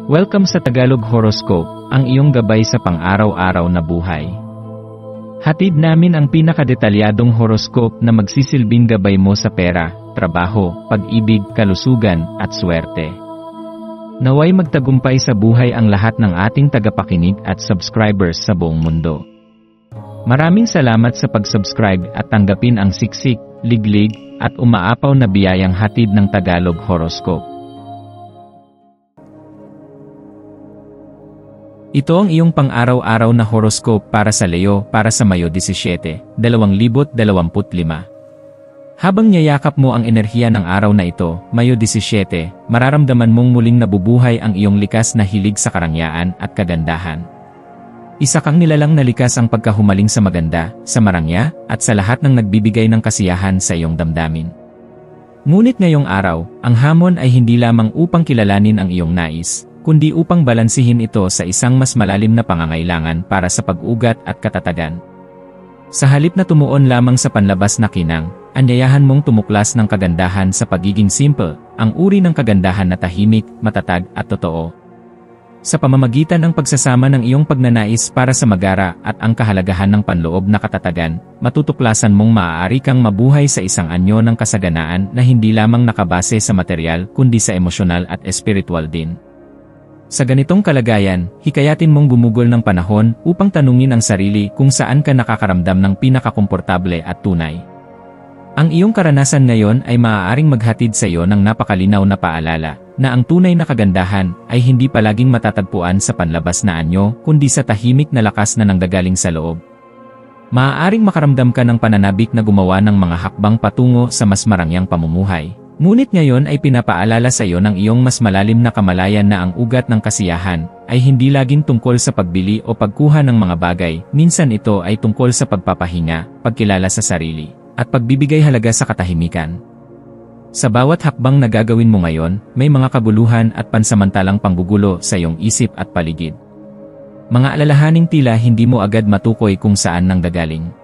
Welcome sa Tagalog Horoscope, ang iyong gabay sa pang-araw-araw na buhay. Hatid namin ang pinakadetalyadong horoscope na magsisilbing gabay mo sa pera, trabaho, pag-ibig, kalusugan, at swerte. Naway magtagumpay sa buhay ang lahat ng ating tagapakinig at subscribers sa buong mundo. Maraming salamat sa pag-subscribe at tanggapin ang siksik, liglig, at umaapaw na biyayang hatid ng Tagalog Horoscope. Ito ang iyong pang-araw-araw na horoscope para sa Leo para sa Mayo 17, 2025. Habang niyayakap mo ang enerhiya ng araw na ito, Mayo 17, mararamdaman mong muling nabubuhay ang iyong likas na hilig sa karangyaan at kagandahan. Isa kang nilalang na likas ang pagkahumaling sa maganda, sa marangya, at sa lahat ng nagbibigay ng kasiyahan sa iyong damdamin. Ngunit ngayong araw, ang hamon ay hindi lamang upang kilalanin ang iyong nais, kundi upang balansihin ito sa isang mas malalim na pangangailangan para sa pag-ugat at katatagan. Sa halip na tumuon lamang sa panlabas na kinang, anyayahan mong tumuklas ng kagandahan sa pagiging simple, ang uri ng kagandahan na tahimik, matatag at totoo. Sa pamamagitan ng pagsasama ng iyong pagnanais para sa magara at ang kahalagahan ng panloob na katatagan, matutuklasan mong maaari kang mabuhay sa isang anyo ng kasaganaan na hindi lamang nakabase sa material kundi sa emosyonal at espiritual din. Sa ganitong kalagayan, hikayatin mong gumugol ng panahon upang tanungin ang sarili kung saan ka nakakaramdam ng pinakakomportable at tunay. Ang iyong karanasan ngayon ay maaaring maghatid sa iyo ng napakalinaw na paalala na ang tunay na kagandahan ay hindi palaging matatagpuan sa panlabas na anyo kundi sa tahimik na lakas na nanggagaling sa loob. Maaaring makaramdam ka ng pananabik na gumawa ng mga hakbang patungo sa mas marangyang pamumuhay. Ngunit ngayon ay pinapaalala sa iyo ng iyong mas malalim na kamalayan na ang ugat ng kasiyahan ay hindi laging tungkol sa pagbili o pagkuha ng mga bagay, minsan ito ay tungkol sa pagpapahinga, pagkilala sa sarili, at pagbibigay halaga sa katahimikan. Sa bawat hakbang na gagawin mo ngayon, may mga kabuluhan at pansamantalang panggugulo sa iyong isip at paligid. Mga alalahaning tila hindi mo agad matukoy kung saan nanggagaling.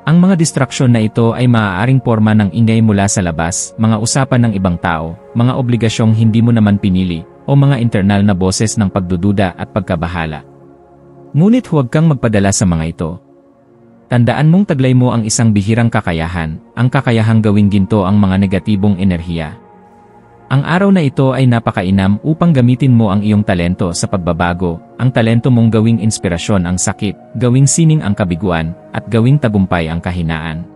Ang mga distraksyon na ito ay maaaring porma ng ingay mula sa labas, mga usapan ng ibang tao, mga obligasyong hindi mo naman pinili, o mga internal na boses ng pagdududa at pagkabahala. Ngunit huwag kang magpadala sa mga ito. Tandaan mong taglay mo ang isang bihirang kakayahan, ang kakayahang gawing ginto ang mga negatibong enerhiya. Ang araw na ito ay napakainam upang gamitin mo ang iyong talento sa pagbabago, ang talento mong gawing inspirasyon ang sakit, gawing sining ang kabiguan, at gawing tagumpay ang kahinaan.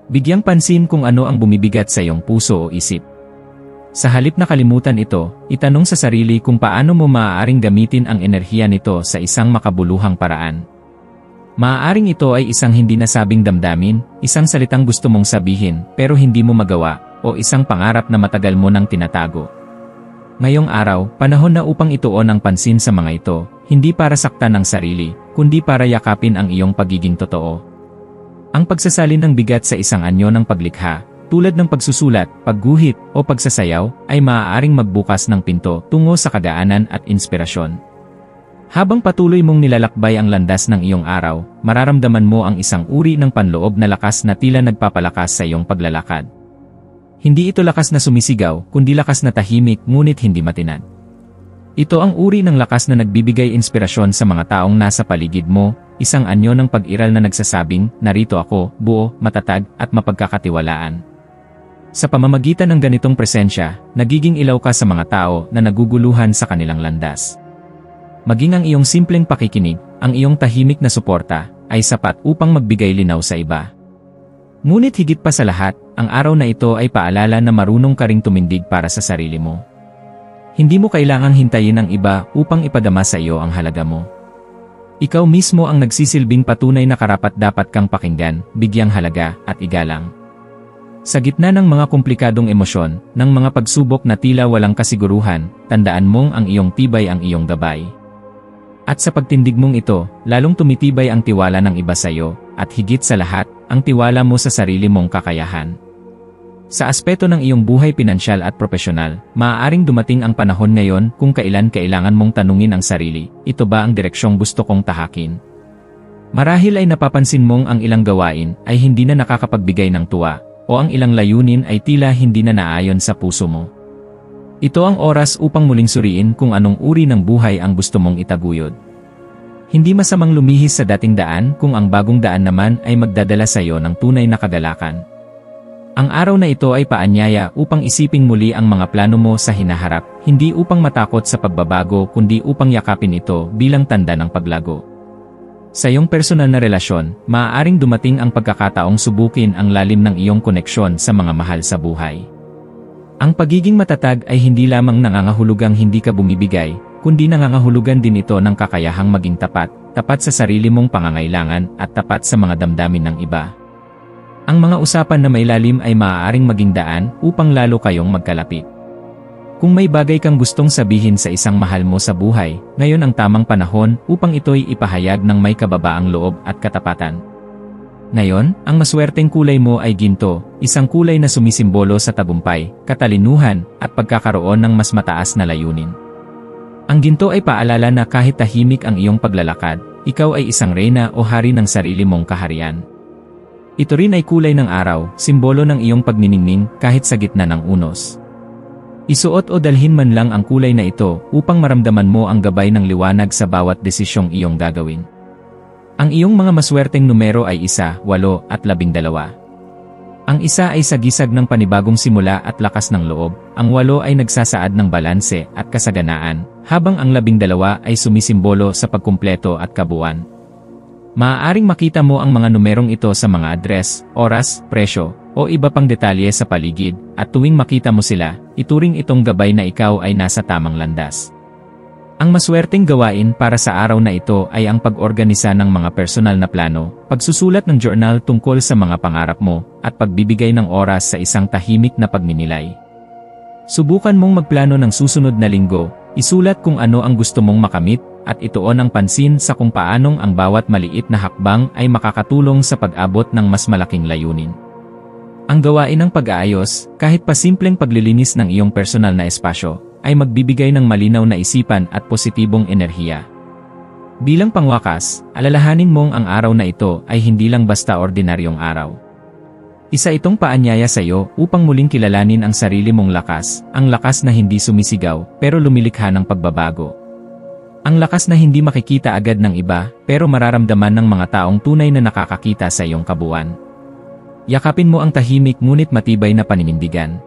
Bigyang pansin kung ano ang bumibigat sa iyong puso o isip. Sa halip na kalimutan ito, itanong sa sarili kung paano mo maaaring gamitin ang enerhiya nito sa isang makabuluhang paraan. Maaaring ito ay isang hindi nasabing damdamin, isang salitang gusto mong sabihin pero hindi mo magawa, o isang pangarap na matagal mo nang tinatago. Ngayong araw, panahon na upang ituon ang pansin sa mga ito, hindi para saktan ang sarili, kundi para yakapin ang iyong pagiging totoo. Ang pagsasalin ng bigat sa isang anyo ng paglikha, tulad ng pagsusulat, pagguhit, o pagsasayaw, ay maaaring magbukas ng pinto tungo sa kagaanan at inspirasyon. Habang patuloy mong nilalakbay ang landas ng iyong araw, mararamdaman mo ang isang uri ng panloob na lakas na tila nagpapalakas sa iyong paglalakad. Hindi ito lakas na sumisigaw, kundi lakas na tahimik ngunit hindi matinag. Ito ang uri ng lakas na nagbibigay inspirasyon sa mga taong nasa paligid mo, isang anyo ng pag-iral na nagsasabing, narito ako, buo, matatag, at mapagkakatiwalaan. Sa pamamagitan ng ganitong presensya, nagiging ilaw ka sa mga tao na naguguluhan sa kanilang landas. Maging ang iyong simpleng pakikinig, ang iyong tahimik na suporta, ay sapat upang magbigay linaw sa iba. Ngunit higit pa sa lahat, ang araw na ito ay paalala na marunong ka ring tumindig para sa sarili mo. Hindi mo kailangang hintayin ang iba upang ipadama sa iyo ang halaga mo. Ikaw mismo ang nagsisilbing patunay na karapat-dapat kang pakinggan, bigyang halaga, at igalang. Sa gitna ng mga komplikadong emosyon, ng mga pagsubok na tila walang kasiguruhan, tandaan mong ang iyong tibay ang iyong gabay. At sa pagtindig mong ito, lalong tumitibay ang tiwala ng iba sa iyo, at higit sa lahat, ang tiwala mo sa sarili mong kakayahan. Sa aspeto ng iyong buhay pinansyal at propesyonal, maaaring dumating ang panahon ngayon kung kailan kailangan mong tanungin ang sarili, ito ba ang direksyong gusto kong tahakin? Marahil ay napapansin mong ang ilang gawain ay hindi na nakakapagbigay ng tuwa, o ang ilang layunin ay tila hindi na naayon sa puso mo. Ito ang oras upang muling suriin kung anong uri ng buhay ang gusto mong itaguyod. Hindi masamang lumihis sa dating daan kung ang bagong daan naman ay magdadala sa iyo ng tunay na kagalakan. Ang araw na ito ay paanyaya upang isiping muli ang mga plano mo sa hinaharap, hindi upang matakot sa pagbabago kundi upang yakapin ito bilang tanda ng paglago. Sa iyong personal na relasyon, maaaring dumating ang pagkakataong subukin ang lalim ng iyong koneksyon sa mga mahal sa buhay. Ang pagiging matatag ay hindi lamang nangangahulugang hindi ka bumibigay, kundi nangangahulugan din ito ng kakayahang maging tapat sa sarili mong pangangailangan at tapat sa mga damdamin ng iba. Ang mga usapan na may lalim ay maaaring maging daan upang lalo kayong magkalapit. Kung may bagay kang gustong sabihin sa isang mahal mo sa buhay, ngayon ang tamang panahon upang ito'y ipahayag ng may kababaang loob at katapatan. Ngayon, ang maswerteng kulay mo ay ginto, isang kulay na sumisimbolo sa tagumpay, katalinuhan, at pagkakaroon ng mas mataas na layunin. Ang ginto ay paalala na kahit tahimik ang iyong paglalakad, ikaw ay isang reyna o hari ng sarili mong kaharian. Ito rin ay kulay ng araw, simbolo ng iyong pagniningning kahit sa gitna ng unos. Isuot o dalhin man lang ang kulay na ito upang maramdaman mo ang gabay ng liwanag sa bawat desisyong iyong gagawin. Ang iyong mga maswerteng numero ay 1, 8 at 12. Ang 1 ay sagisag ng panibagong simula at lakas ng loob, ang 8 ay nagsasaad ng balanse at kasaganaan, habang ang 12 ay sumisimbolo sa pagkumpleto at kabuuan. Maaaring makita mo ang mga numerong ito sa mga address, oras, presyo, o iba pang detalye sa paligid, at tuwing makita mo sila, ituring itong gabay na ikaw ay nasa tamang landas. Ang maswerteng gawain para sa araw na ito ay ang pag-organisa ng mga personal na plano, pagsusulat ng journal tungkol sa mga pangarap mo, at pagbibigay ng oras sa isang tahimik na pagninilay. Subukan mong magplano ng susunod na linggo, isulat kung ano ang gusto mong makamit, at ituon ang pansin sa kung paanong ang bawat maliit na hakbang ay makakatulong sa pag-abot ng mas malaking layunin. Ang gawain ng pag-aayos, kahit pa simpleng paglilinis ng iyong personal na espasyo, ay magbibigay ng malinaw na isipan at positibong enerhiya. Bilang pangwakas, alalahanin mong ang araw na ito ay hindi lang basta ordinaryong araw. Isa itong paanyaya sa iyo upang muling kilalanin ang sarili mong lakas, ang lakas na hindi sumisigaw pero lumilikha ng pagbabago. Ang lakas na hindi makikita agad ng iba, pero mararamdaman ng mga taong tunay na nakakakita sa iyong kabuuan. Yakapin mo ang tahimik ngunit matibay na paninindigan.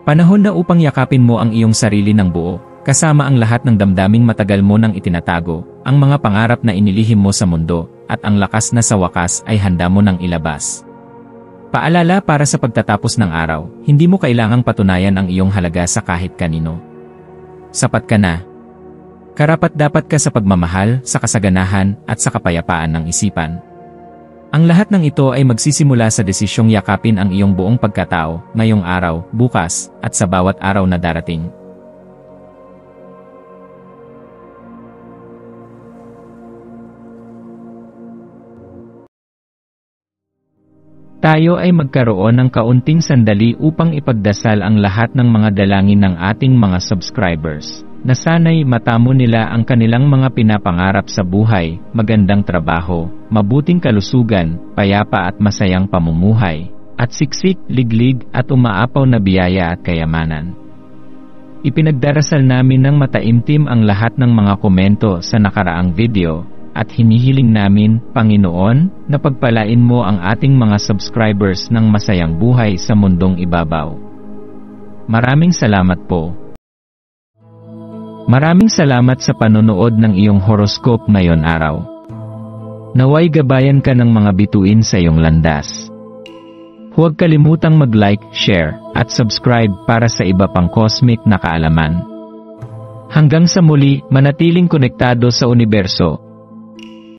Panahon na upang yakapin mo ang iyong sarili ng buo, kasama ang lahat ng damdaming matagal mo nang itinatago, ang mga pangarap na inilihim mo sa mundo, at ang lakas na sa wakas ay handa mo nang ilabas. Paalala para sa pagtatapos ng araw, hindi mo kailangang patunayan ang iyong halaga sa kahit kanino. Sapat ka na. Karapat-dapat ka sa pagmamahal, sa kasaganahan, at sa kapayapaan ng isipan. Ang lahat ng ito ay magsisimula sa desisyong yakapin ang iyong buong pagkatao, ngayong araw, bukas, at sa bawat araw na darating. Tayo ay magkaroon ng kaunting sandali upang ipagdasal ang lahat ng mga dalangin ng ating mga subscribers. Na sana'y matamo nila ang kanilang mga pinapangarap sa buhay, magandang trabaho, mabuting kalusugan, payapa at masayang pamumuhay, at siksik, liglig at umaapaw na biyaya at kayamanan. Ipinagdarasal namin ng mataimtim ang lahat ng mga komento sa nakaraang video, at hinihiling namin, Panginoon, na pagpalain mo ang ating mga subscribers ng masayang buhay sa mundong ibabaw. Maraming salamat po. Maraming salamat sa panonood ng iyong horoscope ngayon araw. Naway gabayan ka ng mga bituin sa iyong landas. Huwag kalimutang mag-like, share, at subscribe para sa iba pang cosmic na kaalaman. Hanggang sa muli, manatiling konektado sa universo,